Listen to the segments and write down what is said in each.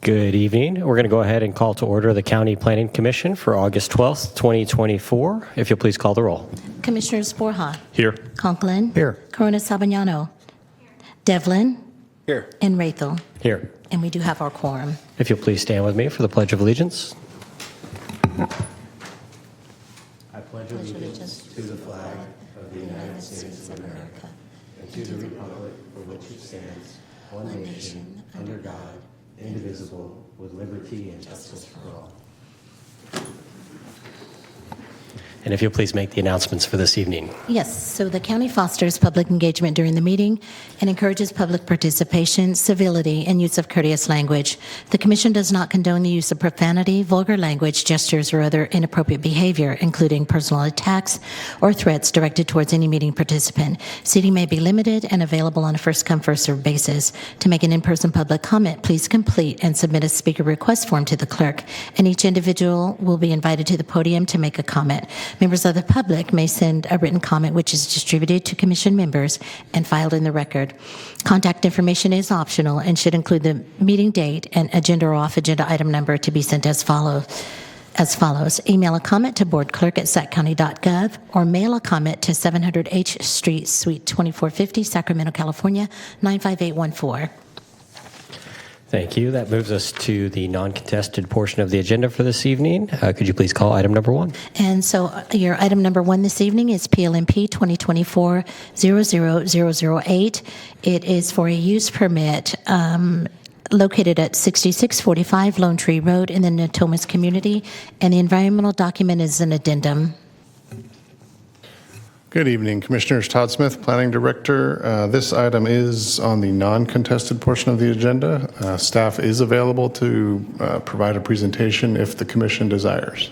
Good evening. We're going to go ahead and call to order the County Planning Commission for August 12th, 2024. If you'll please call the roll. Commissioners Borja. Here. Conklin. Here. Corona Sabagnano. Devlin. Here. And Rathel. Here. And we do have our quorum. If you'll please stand with me for the Pledge of Allegiance. I pledge allegiance to the flag of the United States of America and to the republic for which it stands, one nation, under God, indivisible, with liberty and justice for all. And if you'll please make the announcements for this evening. Yes, so the county fosters public engagement during the meeting and encourages public participation, civility, and use of courteous language. The commission does not condone the use of profanity, vulgar language, gestures, or other inappropriate behavior, including personal attacks or threats directed towards any meeting participant. Seating may be limited and available on a first-come, first-served basis. To make an in-person public comment, please complete and submit a speaker request form to the clerk, and each individual will be invited to the podium to make a comment. Members of the public may send a written comment which is distributed to commission members and filed in the record. Contact information is optional and should include the meeting date and agenda or off-agenda item number to be sent as follows. Email a comment to boardclerk@saccounty.gov or mail a comment to 700 H Street, Suite 2450, Sacramento, California, 95814. Thank you. That moves us to the non-contested portion of the agenda for this evening. Could you please call item number 1? And so your item number 1 this evening is PLMP 2024-00008. It is for a use permit located at 6645 Lone Tree Road in the Natomas community, and the environmental document is an addendum. Good evening, Commissioners. Todd Smith, Planning Director. This item is on the non-contested portion of the agenda. Staff is available to provide a presentation if the Commission desires.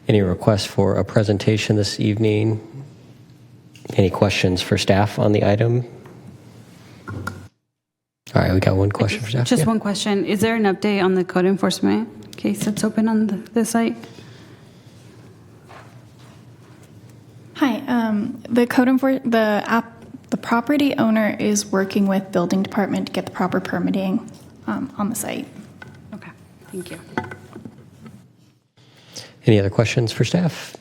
Any requests for a presentation this evening? Any questions for staff on the item? All right, we got one question for staff. Just one question. Is there an update on the code enforcement case that's open on the site? Hi, the property owner is working with building department to get the proper permitting on the site. Okay, thank you. Any other questions for staff?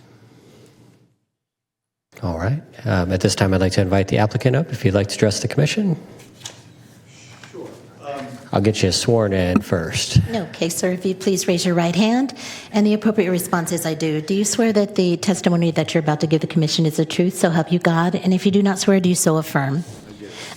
All right. At this time, I'd like to invite the applicant up if you'd like to address the commission. I'll get you sworn in first. Okay, sir, if you please raise your right hand. And the appropriate response is I do. Do you swear that the testimony that you're about to give the commission is the truth, so help you God? And if you do not swear, do you so affirm?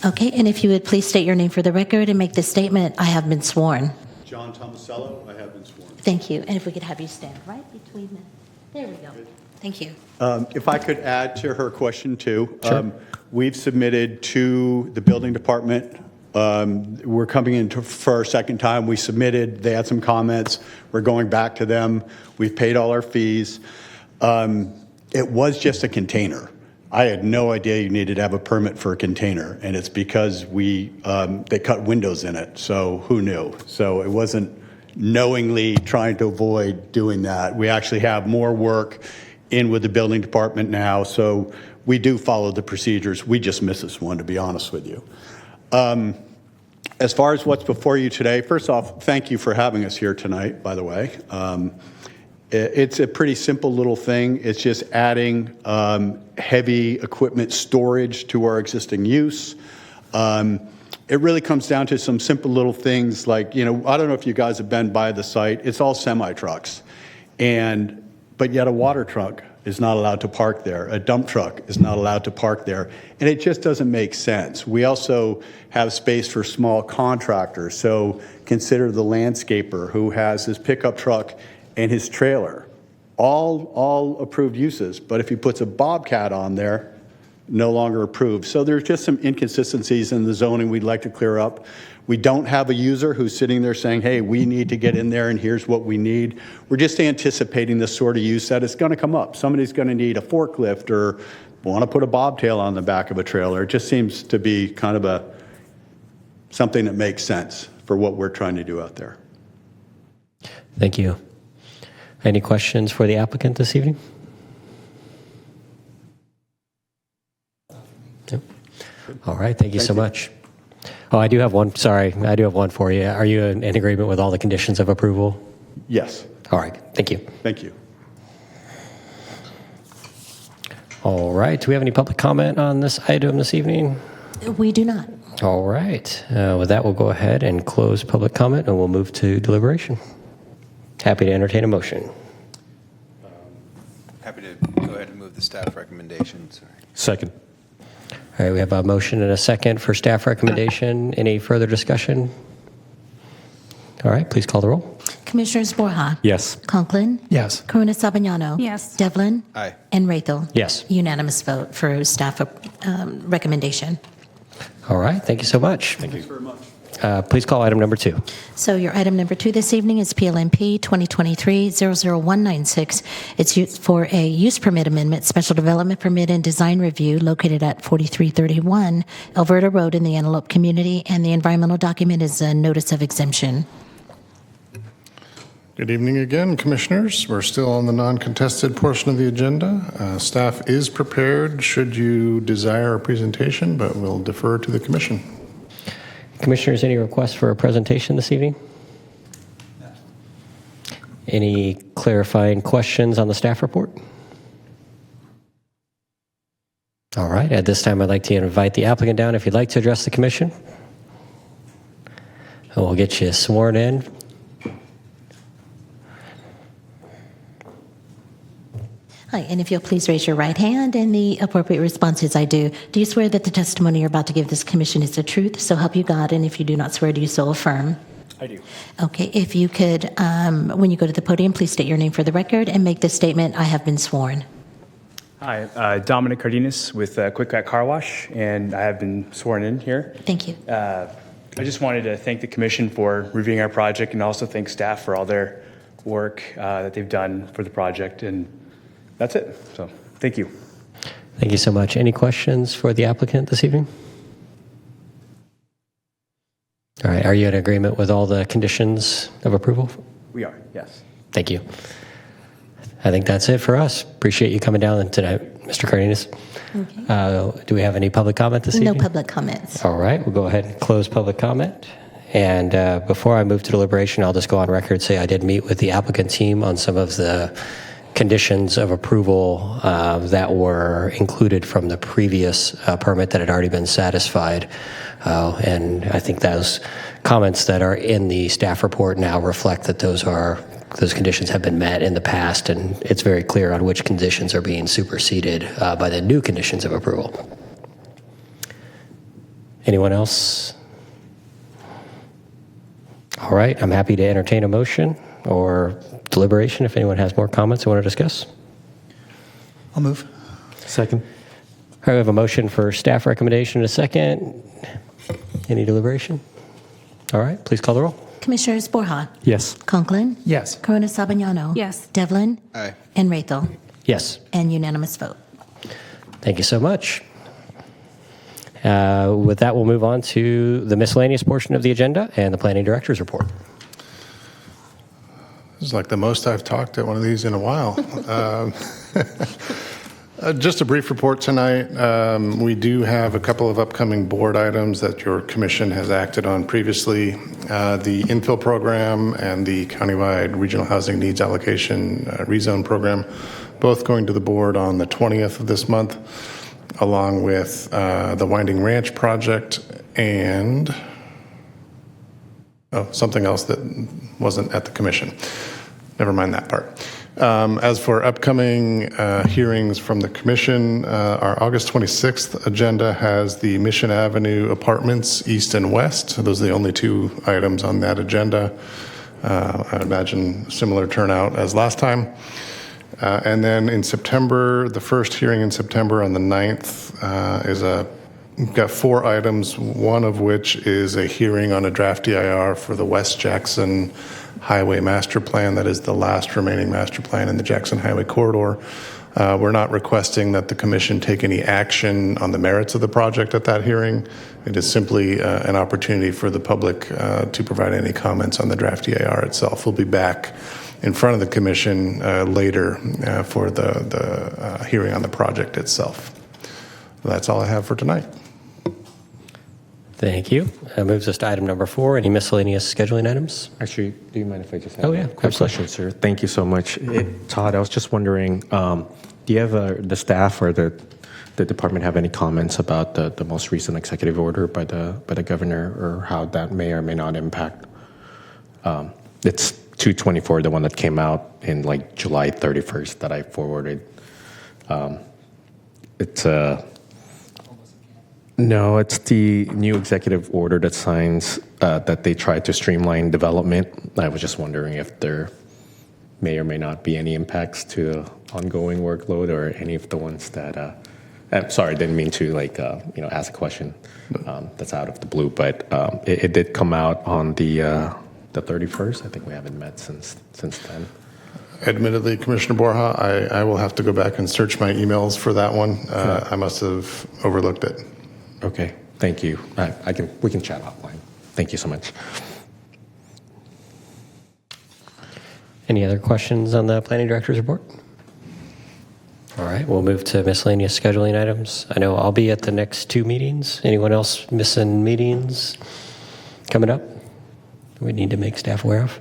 Okay, and if you would please state your name for the record and make the statement, I have been sworn. John Tomasello, I have been sworn. Thank you. And if we could have you stand right between them. There we go. Thank you. If I could add to her question too. Sure. We've submitted to the building department. We're coming in for our second time. We submitted, they had some comments. We're going back to them. We've paid all our fees. It was just a container. I had no idea you needed to have a permit for a container, and it's because they cut windows in it, so who knew? So it wasn't knowingly trying to avoid doing that. We actually have more work in with the building department now, so we do follow the procedures. We just missed this one, to be honest with you. As far as what's before you today, first off, thank you for having us here tonight, by the way. It's a pretty simple little thing. It's just adding heavy equipment storage to our existing use. It really comes down to some simple little things like, I don't know if you guys have been by the site. It's all semi-trucks. But yet a water truck is not allowed to park there. A dump truck is not allowed to park there. And it just doesn't make sense. We also have space for small contractors. So consider the landscaper who has his pickup truck and his trailer. All approved uses. But if he puts a Bobcat on there, no longer approved. So there's just some inconsistencies in the zoning we'd like to clear up. We don't have a user who's sitting there saying, hey, we need to get in there and here's what we need. We're just anticipating the sort of use that is going to come up. Somebody's going to need a forklift or want to put a bobtail on the back of a trailer. It just seems to be kind of something that makes sense for what we're trying to do out there. Thank you. Any questions for the applicant this evening? No. All right. Thank you so much. Oh, I do have one. Sorry, I do have one for you. Are you in agreement with all the conditions of approval? Yes. All right. Thank you. Thank you. All right. Do we have any public comment on this item this evening? We do not. All right. With that, we'll go ahead and close public comment, and we'll move to deliberation. Happy to entertain a motion. Happy to go ahead and move the staff recommendations. Second. All right. We have a motion and a second for staff recommendation. Any further discussion? All right. Please call the roll. Commissioners Borja. Yes. Conklin. Yes. Corona Sabagnano. Yes. Devlin. Aye. And Raythel. Yes. Unanimous vote for staff recommendation. All right. Thank you so much. Thank you very much. Please call item number 2. So your item number 2 this evening is PLMP 2023-00196. It's used for a use permit amendment, special development permit and design review located at 4331 Alberta Road in the Antelope community, and the environmental document is a notice of exemption. Good evening again, Commissioners. We're still on the non-contested portion of the agenda. Staff is prepared should you desire a presentation, but we'll defer to the Commission. Commissioners, any requests for a presentation this evening? Any clarifying questions on the staff report? All right. At this time, I'd like to invite the applicant down if you'd like to address the Commission. And we'll get you sworn in. Hi, and if you'll please raise your right hand, and the appropriate response is I do. Do you swear that the testimony you're about to give this commission is the truth, so help you God? And if you do not swear, do you so affirm? I do. Okay, if you could, when you go to the podium, please state your name for the record and make the statement, I have been sworn. Hi, Dominic Cardenas with Quick Crack Car Wash, and I have been sworn in here. Thank you. I just wanted to thank the commission for reviewing our project, and also thank staff for all their work that they've done for the project, and that's it. So, thank you. Thank you so much. Any questions for the applicant this evening? All right. Are you in agreement with all the conditions of approval? We are, yes. Thank you. I think that's it for us. Appreciate you coming down tonight, Mr. Cardenas. Okay. Do we have any public comment this evening? No public comments. All right. We'll go ahead and close public comment. And before I move to deliberation, I'll just go on record and say I did meet with the applicant team on some of the conditions of approval that were included from the previous permit that had already been satisfied. And I think those comments that are in the staff report now reflect that those conditions have been met in the past, and it's very clear on which conditions are being superseded by the new conditions of approval. Anyone else? All right, I'm happy to entertain a motion or deliberation if anyone has more comments they want to discuss. I'll move. Second. All right, we have a motion for staff recommendation in a second. Any deliberation? All right, please call the roll. Commissioners Borja. Yes. Conklin. Yes. Corona Sabagnano. Yes. Devlin. Aye. And Raythel. Yes. And unanimous vote. Thank you so much. With that, we'll move on to the miscellaneous portion of the agenda and the planning director's report. This is like the most I've talked at one of these in a while. Just a brief report tonight. We do have a couple of upcoming board items that your commission has acted on previously. The infill program and the countywide regional housing needs allocation rezone program, both going to the board on the 20th of this month, along with the Winding Ranch project and something else that wasn't at the commission. Never mind that part. As for upcoming hearings from the commission, our August 26th agenda has the Mission Avenue apartments east and west. So those are the only two items on that agenda. I imagine similar turnout as last time. And then in September, the first hearing in September on the 9th we've got 4 items, one of which is a hearing on a draft DIR for the West Jackson Highway Master Plan. That is the last remaining master plan in the Jackson Highway Corridor. We're not requesting that the commission take any action on the merits of the project at that hearing. It is simply an opportunity for the public to provide any comments on the draft DIR itself. We'll be back in front of the commission later for the hearing on the project itself. That's all I have for tonight. Thank you. That moves us to item number 4. Any miscellaneous scheduling items? Actually, do you mind if I just have Oh, yeah, a quick absolutely. question, sir? Thank you so much. Todd, I was just wondering, do you have the staff or the department have any comments about the most recent executive order by the governor, or how that may or may not impact? It's 224, the one that came out in like July 31st that I forwarded. It's no, it's the new executive order that signs that they try to streamline development. I was just wondering if there may or may not be any impacts to ongoing workload or any of the ones that. I'm sorry, I didn't mean to ask a question that's out of the blue, but it did come out on the 31st. I think we haven't met since then. Admittedly, Commissioner Borja, I will have to go back and search my emails for that one. I must have overlooked it. Okay, thank you. We can chat offline. Thank you so much. Any other questions on the planning director's report? All right, we'll move to miscellaneous scheduling items. I know I'll be at the next 2 meetings. Anyone else missing meetings coming up we need to make staff aware of?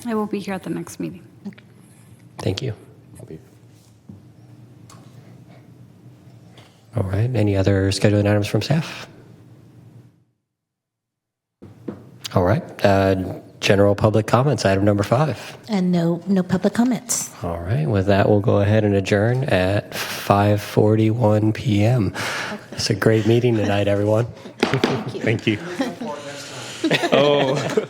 I will be here at the next meeting. Thank you. All right, any other scheduling items from staff? All right, general public comments, item number 5. And no public comments. All right, with that, we'll go ahead and adjourn at 5:41 p.m. It's a great meeting tonight, everyone. Thank you. Thank you. Oh.